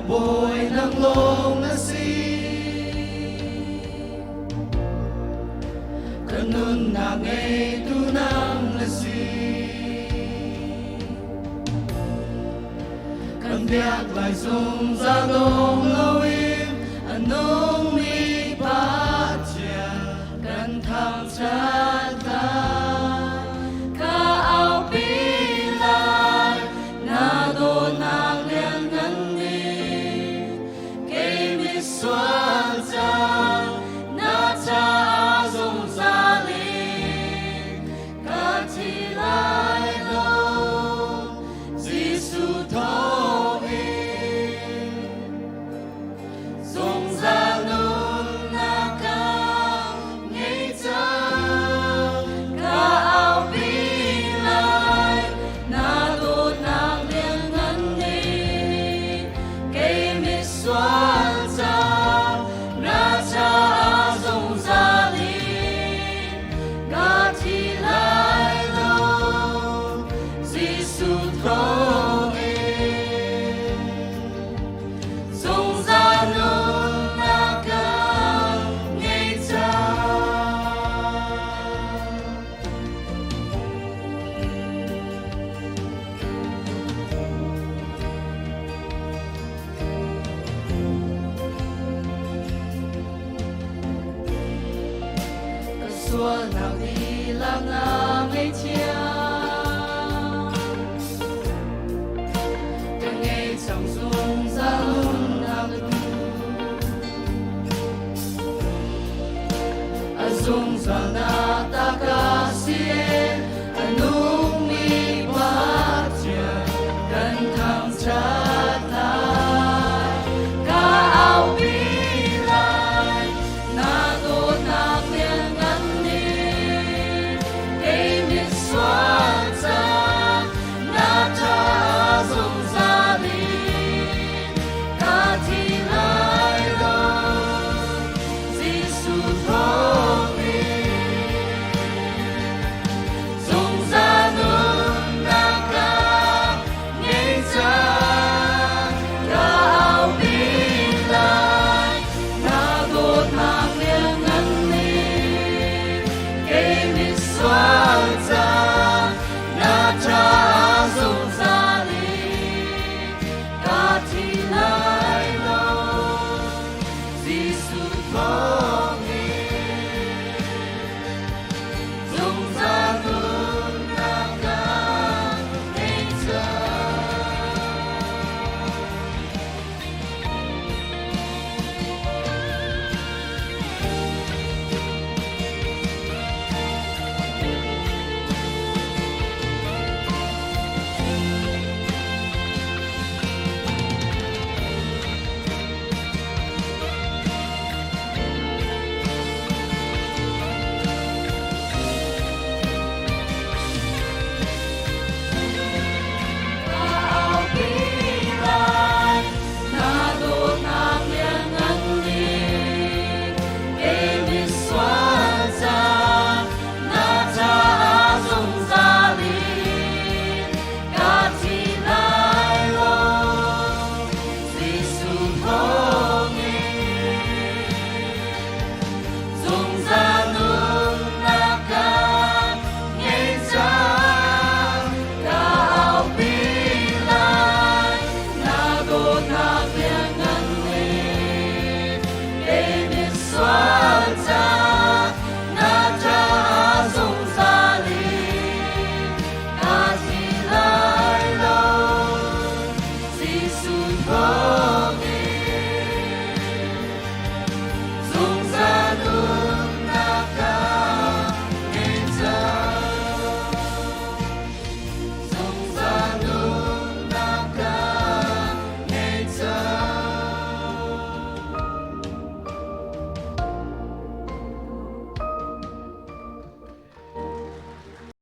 boy ng long nasi kanun na ngay tunang nasi kan biak lai sung ra dong lawim anong mi pa chia kan tham cha ta ka ao pi lai na do nang lian ngân ni cây mi xoan cha na cha dung sa li ka chi lai lo Giêsu thọ in dung ra nun na ca ngay cha ka ao pi lai na do nang lian ngân ni cây mi xoan cha na cha dung sa li ka chi lai lo Giêsu thọ in dung ra nun na ca ngay cha xua nào đi lang nga ngay chia càng ngày chẳng xuống ra luôn nào được dung ra na ta ca xie nung mi ba chia cần thang cha tai ca ao pi lai na do na lian ngân ni cây mi xoan cha na cha dung sa li ca thi lai lo Giêsu thọ in dung ra nun na ca ngay cha ca ao pi lai na do nang lian ngân ni cây mi xoan cha na cha dung sa li ca thi lai lo Giêsu thọ in dung ra nun na ca ngay cha ao pi lai na do nang lian ngân ni cây mi xoan cha na cha dung sa li ca chi lai lo Giêsu thọ in dung ra nun na ca ngay cha ca ao pi lai na do na lian ngân ni cây mi xoan cha na cha dung sa li ca chi lai lo Giêsu thọ